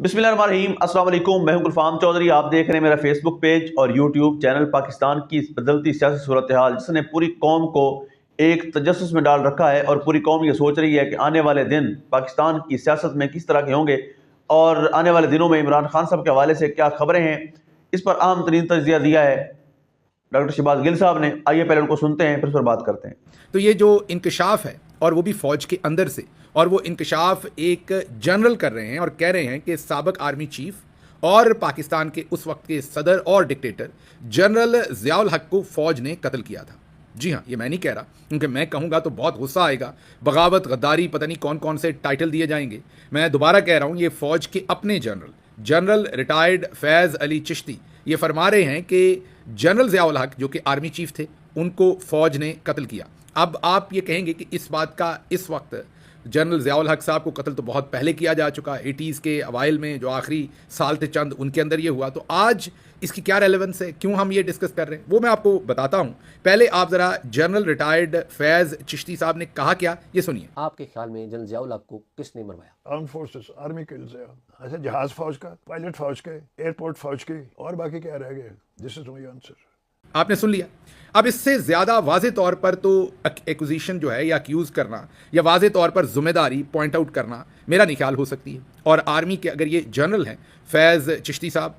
बिस्मिल्लाहिर्रहमानिर्रहीम, अस्सलाम वालेकुम। मैं हूं गुलफाम चौधरी। आप देख रहे हैं मेरा फेसबुक पेज और यूट्यूब चैनल। पाकिस्तान की इस बदलती सियासी सूरत हाल जिसने पूरी कौम को एक तजस्सुस में डाल रखा है और पूरी कौम ये सोच रही है कि आने वाले दिन पाकिस्तान की सियासत में किस तरह के होंगे और आने वाले दिनों में इमरान खान साहब के हवाले से क्या खबरें हैं, इस पर अहम तरीन तजिया दिया है डॉक्टर शहबाज गिल साहब ने। आइए पहले उनको सुनते हैं, फिर उस पर बात करते हैं। तो ये जो इंकशाफ है और वो भी फौज के अंदर से, और वो इंकशाफ एक जनरल कर रहे हैं और कह रहे हैं कि साबिक आर्मी चीफ और पाकिस्तान के उस वक्त के सदर और डिक्टेटर जनरल ज़ियाउल हक को फौज ने कत्ल किया था। जी हाँ, ये मैं नहीं कह रहा, क्योंकि मैं कहूँगा तो बहुत गुस्सा आएगा, बगावत, गद्दारी, पता नहीं कौन कौन से टाइटल दिए जाएंगे। मैं दोबारा कह रहा हूँ, ये फौज के अपने जनरल रिटायर्ड फैज़ अली चिश्ती ये फरमा रहे हैं कि जनरल ज़ियाउल हक जो कि आर्मी चीफ थे उनको फौज ने कत्ल किया। अब आप ये कहेंगे कि इस बात का इस वक्त जनरल ज़ियाउल हक साहब को कत्ल तो बहुत पहले किया जा चुका, 80s के अवाइल में जो आखिरी साल थे चंद उनके अंदर ये हुआ, तो आज इसकी क्या रेलेवेंस है, क्यों हम ये डिस्कस कर रहे हैं, वो मैं आपको बताता हूँ। पहले आप ज़रा जनरल रिटायर्ड फैज़ चिश्ती साहब ने कहा क्या, ये सुनिए। आपके ख्याल में जनरल ज़ियाउल हक को किसने मरवाया? आर्म फोर्सेस, आर्मी के ऐसे जहाज फौज का, पायलट फौज के, एयरपोर्ट फौज के, और बाकी क्या रह गए? This is my answer. आपने सुन लिया। अब इससे ज़्यादा वाज़े तौर पर तो एक्विजिशन जो है या अक्यूज़ करना या वाज़े तौर पर ज़िम्मेदारी पॉइंट आउट करना मेरा नहीं ख्याल हो सकती है। और आर्मी के अगर ये जनरल हैं, फैज़ चिश्ती साहब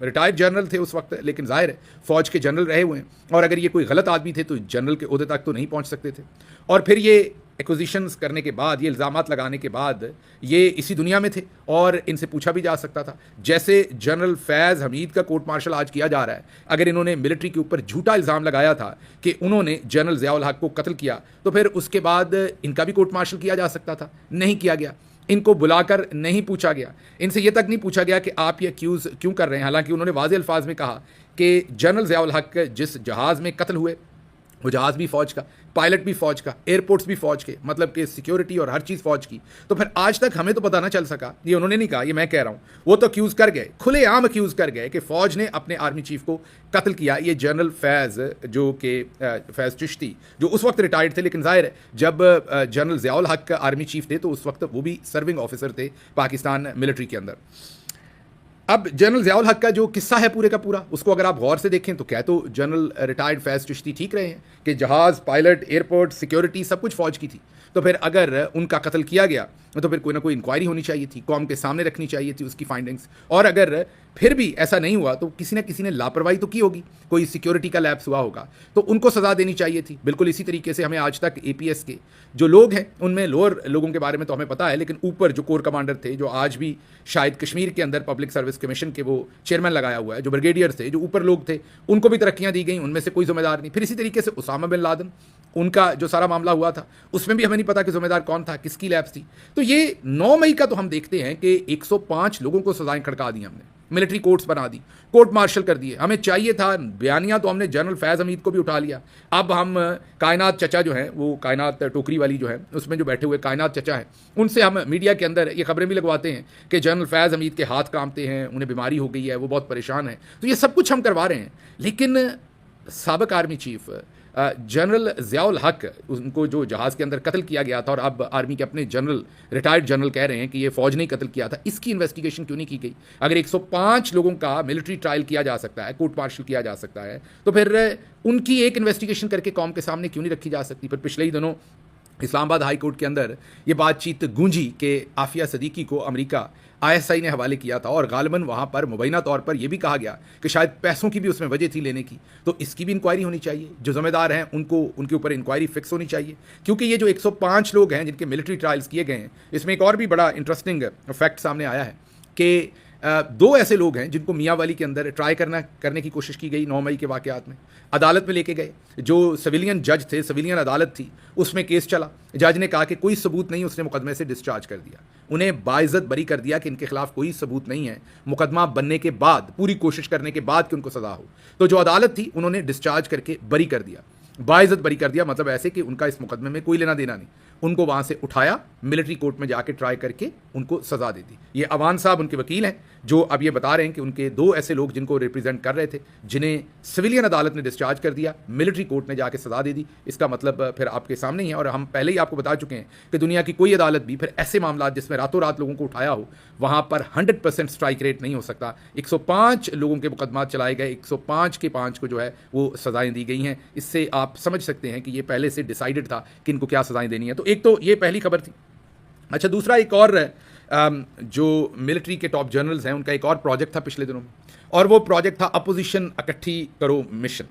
रिटायर्ड जनरल थे उस वक्त, लेकिन ज़ाहिर है फ़ौज के जनरल रहे हुए हैं, और अगर ये कोई गलत आदमी थे तो जनरल के ओहदे तक तो नहीं पहुँच सकते थे। और फिर ये एक्विजिशंस करने के बाद, ये इल्ज़ामात लगाने के बाद ये इसी दुनिया में थे और इनसे पूछा भी जा सकता था। जैसे जनरल फैज़ हमीद का कोर्ट मार्शल आज किया जा रहा है, अगर इन्होंने मिलिट्री के ऊपर झूठा इल्ज़ाम लगाया था कि उन्होंने जनरल ज़ियाउल हक को कत्ल किया, तो फिर उसके बाद इनका भी कोर्ट मार्शल किया जा सकता था। नहीं किया गया, इनको बुलाकर नहीं पूछा गया, इनसे ये तक नहीं पूछा गया कि आप ये अक्यूज़ क्यों कर रहे हैं। हालांकि उन्होंने वाज़े अल्फाज में कहा कि जनरल ज़ियाउल हक जिस जहाज़ में कत्ल हुए वो जहाज़ भी फ़ौज का, पायलट भी फ़ौज का, एयरपोर्ट्स भी फ़ौज के, मतलब कि सिक्योरिटी और हर चीज़ फ़ौज की। तो फिर आज तक हमें तो पता ना चल सका, ये उन्होंने नहीं कहा, ये मैं कह रहा हूँ। वो तो अक्यूज़ कर गए, खुलेआम अक्यूज़ कर गए कि फ़ौज ने अपने आर्मी चीफ को कत्ल किया। ये जनरल फैज़ जो कि फैज़ चिश्ती जो उस वक्त रिटायर्ड थे, लेकिन ज़ाहिर है जब जनरल ज़ियाउल हक आर्मी चीफ थे तो उस वक्त वो भी सर्विंग ऑफिसर थे पाकिस्तान मिलिट्री के अंदर। अब जनरल ज़ियाउल हक का जो किस्सा है पूरे का पूरा, उसको अगर आप गौर से देखें तो क्या तो जनरल रिटायर्ड फैज़ चिश्ती ठीक रहे हैं कि जहाज़, पायलट, एयरपोर्ट, सिक्योरिटी सब कुछ फ़ौज की थी। तो फिर अगर उनका कत्ल किया गया तो फिर कोई ना कोई इंक्वायरी होनी चाहिए थी, कौम के सामने रखनी चाहिए थी उसकी फाइंडिंग्स। और अगर फिर भी ऐसा नहीं हुआ तो किसी न किसी ने लापरवाही तो की होगी, कोई सिक्योरिटी का लैप्स हुआ होगा, तो उनको सज़ा देनी चाहिए थी। बिल्कुल इसी तरीके से हमें आज तक APS के जो लोग हैं, उनमें लोअर लोगों के बारे में तो हमें पता है, लेकिन ऊपर जो कोर कमांडर थे, जो आज भी शायद कश्मीर के अंदर पब्लिक सर्विस कमीशन के वो चेयरमैन लगाया हुआ है, जो ब्रिगेडियर थे, जो ऊपर लोग थे, उनको भी तरक्कियाँ दी गई, उनमें से कोई जिम्मेदार नहीं। फिर इसी तरीके से उसामा बिन लादेन, उनका जो सारा मामला हुआ था उसमें भी हमें नहीं पता कि जिम्मेदार कौन था, किसकी लैब्स थी। तो ये 9 मई का तो हम देखते हैं कि 105 लोगों को सजाएं खड़का दी हमने, मिलिट्री कोर्ट्स बना दी, कोर्ट मार्शल कर दिए। हमें चाहिए था बयानिया, तो हमने जनरल फैज़ हमीद को भी उठा लिया। अब हम कायनात चचा जो हैं, वो कायनात टोकरी वाली जो है उसमें जो बैठे हुए कायनात चचा हैं, उनसे हम मीडिया के अंदर ये खबरें भी लगवाते हैं कि जनरल फैज़ हमीद के हाथ कांपते हैं, उन्हें बीमारी हो गई है, वो बहुत परेशान है। तो ये सब कुछ हम करवा रहे हैं, लेकिन साबिक आर्मी चीफ जनरल ज़ियाउल हक, उनको जो जहाज़ के अंदर कत्ल किया गया था, और अब आर्मी के अपने जनरल, रिटायर्ड जनरल कह रहे हैं कि ये फ़ौज ने कत्ल किया था, इसकी इन्वेस्टिगेशन क्यों नहीं की गई? अगर 105 लोगों का मिलिट्री ट्रायल किया जा सकता है, कोर्ट मार्शल किया जा सकता है, तो फिर उनकी एक इन्वेस्टिगेशन करके कौम के सामने क्यों नहीं रखी जा सकती? फिर पिछले ही दिनों इस्लामाबाद हाई कोर्ट के अंदर ये बातचीत गूंजी कि आफिया सदीकी को अमेरिका ISI ने हवाले किया था, और गालिबन वहाँ पर मुबैना तौर पर यह भी कहा गया कि शायद पैसों की भी उसमें वजह थी लेने की। तो इसकी भी इंक्वायरी होनी चाहिए, जो ज़िम्मेदार हैं उनको, उनके ऊपर इंक्वायरी फिक्स होनी चाहिए। क्योंकि ये जो 105 लोग हैं जिनके मिलिट्री ट्रायल्स किए गए हैं, इसमें एक और भी बड़ा इंटरेस्टिंग फैक्ट सामने आया है कि 2 ऐसे लोग हैं जिनको मियाँ वाली के अंदर ट्राई करने की कोशिश की गई 9 मई के वाक़यात में, अदालत में लेके गए। जो सिविलियन जज थे, सिविलियन अदालत थी, उसमें केस चला, जज ने कहा कि कोई सबूत नहीं, उसने मुकदमे से डिस्चार्ज कर दिया, उन्हें बाइज़्ज़त बरी कर दिया कि इनके खिलाफ कोई सबूत नहीं है, मुकदमा बनने के बाद, पूरी कोशिश करने के बाद कि उनको सज़ा हो। तो जो अदालत थी उन्होंने डिस्चार्ज करके बरी कर दिया, बाइज़्ज़त बरी कर दिया, मतलब ऐसे कि उनका इस मुकदमे में कोई लेना देना नहीं। उनको वहाँ से उठाया, मिलिट्री कोर्ट में जाके ट्राई करके उनको सज़ा दे दी। ये अवान साहब उनके वकील हैं, जो अब ये बता रहे हैं कि उनके 2 ऐसे लोग जिनको रिप्रेजेंट कर रहे थे, जिन्हें सिविलियन अदालत ने डिस्चार्ज कर दिया, मिलिट्री कोर्ट ने जाके सज़ा दे दी। इसका मतलब फिर आपके सामने ही है, और हम पहले ही आपको बता चुके हैं कि दुनिया की कोई अदालत भी फिर ऐसे मामला जिसमें रातों रात लोगों को उठाया हो, वहाँ पर 100% स्ट्राइक रेट नहीं हो सकता। 105 लोगों के मुकदमा चलाए गए, 105 के 5 को जो है वो सज़ाएँ दी गई हैं। इससे आप समझ सकते हैं कि ये पहले से डिसाइडेड था कि इनको क्या सज़ाएँ देनी है। तो एक तो ये पहली खबर थी। अच्छा, दूसरा एक और जो मिलिट्री के टॉप जनरल्स हैं, उनका एक और प्रोजेक्ट था पिछले दिनों में, और वो प्रोजेक्ट था अपोजिशन इकट्ठी करो मिशन।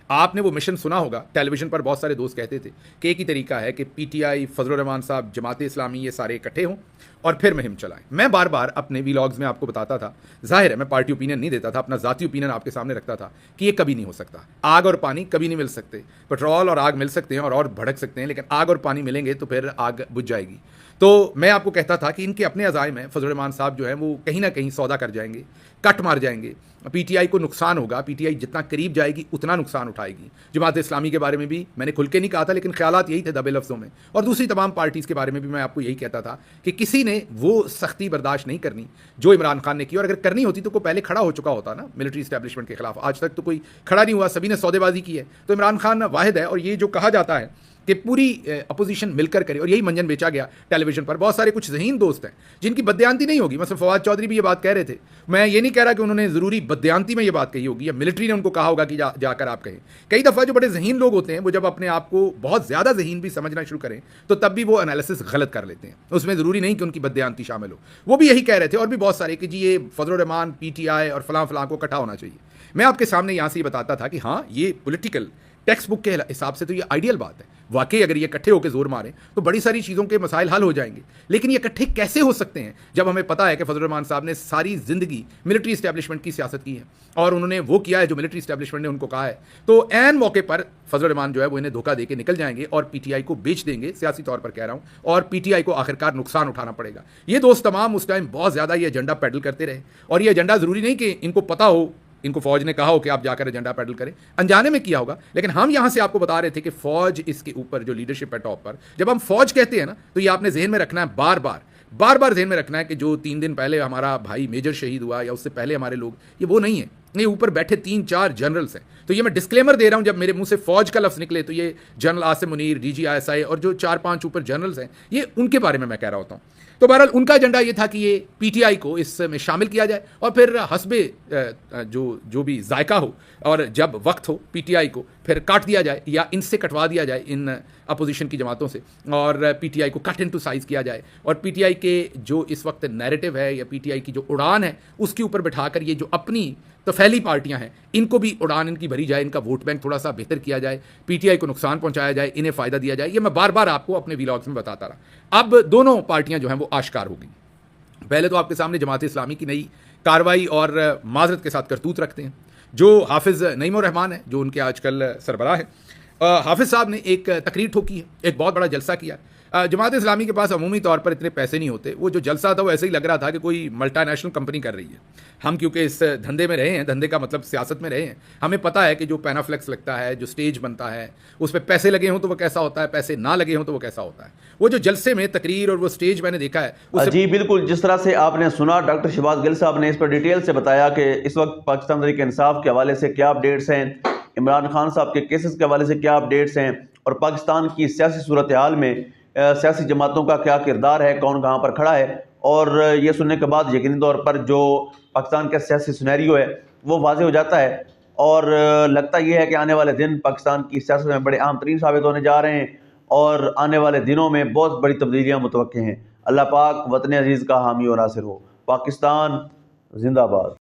आपने वो मिशन सुना होगा, टेलीविज़न पर बहुत सारे दोस्त कहते थे कि एक ही तरीका है कि पीटीआई, फजलुर रहमान साहब, जमात इस्लामी, ये सारे इकट्ठे हों और फिर मुहिम चलाएं। मैं बार बार अपने वीलॉग्स में आपको बताता था, जाहिर है मैं पार्टी ओपिनियन नहीं देता था, अपना ज़ाती ओपिनियन आपके सामने रखता था कि ये कभी नहीं हो सकता। आग और पानी कभी नहीं मिल सकते। पेट्रोल और आग मिल सकते हैं और भड़क सकते हैं, लेकिन आग और पानी मिलेंगे तो फिर आग बुझ जाएगी। तो मैं आपको कहता था कि इनके अपने अज़ाइम हैं, फजलुर रहमान साहब जो हैं वो कहीं ना कहीं सौदा कर जाएंगे, कट मार जाएंगे, पीटीआई को नुकसान होगा, पीटीआई जितना करीब जाएगी उतना नुकसान उठाएगी। जमात इस्लामी के बारे में भी मैंने खुल के नहीं कहा था, लेकिन ख्यालात यही थे दबे लफ्ज़ों में, और दूसरी तमाम पार्टीज़ के बारे में भी मैं आपको यही कहता था कि किसी ने वो सख्ती बर्दाश्त नहीं करनी जो इमरान खान ने की, और अगर करनी होती तो कोई पहले खड़ा हो चुका होता ना मिलिट्री इस्टेब्लिशमेंट के खिलाफ। आज तक तो कोई खड़ा नहीं हुआ, सभी ने सौदेबाजी की है। तो इमरान खान वाहिद है, और ये जो कहा जाता है कि पूरी अपोजिशन मिलकर करे, और यही मंजन बेचा गया टेलीविजन पर। बहुत सारे कुछ ज़हीन दोस्त हैं जिनकी बदयांती नहीं होगी, मतलब फवाद चौधरी भी ये बात कह रहे थे। मैं ये नहीं कह रहा कि उन्होंने ज़रूरी बदयांती में ये बात कही होगी या मिलिट्री ने उनको कहा होगा कि जाकर आप कहें। कई दफ़ा जो बड़े ज़हीन लोग होते हैं वो जब अपने आप को बहुत ज़्यादा ज़हीन भी समझना शुरू करें तो तब भी वो एनालिसिस गलत कर लेते हैं। उसमें ज़रूरी नहीं कि उनकी बदयांती शामिल हो। वो भी यही कह रहे थे, और भी बहुत सारे, कि जी ये फजलुर रहमान, पीटीआई और फलां फलां को इकट्ठा होना चाहिए। मैं आपके सामने यहाँ से ये बताता था कि हाँ, ये पॉलिटिकल टेक्स्ट बुक के हिसाब से तो ये आइडियल बात है। वाकई अगर ये इकट्ठे होकर जोर मारें तो बड़ी सारी चीज़ों के मसाइल हल हो जाएंगे। लेकिन ये इकट्ठे कैसे हो सकते हैं जब हमें पता है कि फजलुर रहमान साहब ने सारी ज़िंदगी मिलिट्री इस्टेब्लिशमेंट की सियासत की है, और उन्होंने वो किया है जो मिलिट्री इस्टेब्लिशमेंट ने उनको कहा है। तो ऐन मौके पर फजलुर रहमान जो है वो इन्हें धोखा देके निकल जाएंगे और पीटीआई को बेच देंगे, सियासी तौर पर कह रहा हूँ, और पीटीआई को आखिरकार नुकसान उठाना पड़ेगा। ये दोस्त तमाम उस टाइम बहुत ज़्यादा ये एजेंडा पैडल करते रहे, और ये एजेंडा ज़रूरी नहीं कि इनको पता हो, इनको फौज ने कहा हो कि आप जाकर एजेंडा पैडल करें, अनजाने में किया होगा। लेकिन हम यहां से आपको बता रहे थे कि फौज इसके ऊपर जो लीडरशिप है टॉप पर, जब हम फौज कहते हैं ना, तो ये आपने जहन में रखना है, बार बार जहन में रखना है कि जो 3 दिन पहले हमारा भाई मेजर शहीद हुआ या उससे पहले हमारे लोग, ये वो नहीं है। ये ऊपर बैठे 3-4 जनरल्स हैं। तो ये मैं डिस्क्लेमर दे रहा हूं, जब मेरे मुंह से फौज का लफ्ज़ निकले तो ये जनरल आसिम मुनीर, DGISI और जो 4-5 ऊपर जनरल्स हैं, ये उनके बारे में मैं कह रहा होता हूँ। तो बहरहाल उनका एजेंडा ये था कि ये पीटीआई को इसमें शामिल किया जाए, और फिर हस्बे जो भी जायका हो, और जब वक्त हो पीटीआई को फिर काट दिया जाए या इनसे कटवा दिया जाए, इन अपोजिशन की जमातों से, और पीटीआई को कट इनटू साइज़ किया जाए, और पीटीआई के जो इस वक्त नैरेटिव है या पीटीआई की जो उड़ान है उसके ऊपर बैठाकर ये जो अपनी तो फैली पार्टियां हैं, इनको भी उड़ान इनकी भरी जाए, इनका वोट बैंक थोड़ा सा बेहतर किया जाए, पीटीआई को नुकसान पहुंचाया जाए, इन्हें फ़ायदा दिया जाए। ये मैं बार बार आपको अपने व्लॉग्स में बताता रहा। अब दोनों पार्टियां जो हैं वो आश्कार हो गई। पहले तो आपके सामने जमात इस्लामी की नई कार्रवाई और माजरत के साथ करतूत रखते हैं। जो हाफिज़ नईमुर रहमान है, जो उनके आजकल सरबराह है, हाफिज़ साहब ने एक तकरीर ठोकी है, एक बहुत बड़ा जलसा किया। जमात इस्लामी के पास अमूमी तौर पर इतने पैसे नहीं होते। वो जो जलसा था वो ऐसे ही लग रहा था कि कोई मल्टीनेशनल कंपनी कर रही है। हम क्योंकि इस धंधे में रहे हैं, धंधे का मतलब सियासत में रहे हैं, हमें पता है कि जो पैनाफ्लेक्स लगता है, जो स्टेज बनता है, उस पर पैसे लगे हों तो वो कैसा होता है, पैसे ना लगे हों तो वो कैसा होता है। वो जो जलसे में तकरीर और वो स्टेज मैंने देखा है जी बिल्कुल, जिस तरह से आपने सुना, डॉक्टर शहबाज गिल साहब ने इस पर डिटेल से बताया कि इस वक्त पाकिस्तान तहरीक इंसाफ के हवाले से क्या अपडेट्स हैं, इमरान खान साहब के केसेस के हवाले से क्या अपडेट्स हैं, और पाकिस्तान की सियासी सूरत हाल में सियासी जमातों का क्या किरदार है, कौन कहाँ पर खड़ा है। और ये सुनने के बाद यकीनी तौर पर जो पाकिस्तान का सियासी सिनेरियो है वो वाज़ेह हो जाता है, और लगता ये है कि आने वाले दिन पाकिस्तान की सियासत में बड़े अहम तरीन साबित होने जा रहे हैं, और आने वाले दिनों में बहुत बड़ी तब्दीलियाँ मुतवक्के हैं। अल्लाह पाक वतन अजीज़ का हामी और नासिर हो। पाकिस्तान जिंदाबाद।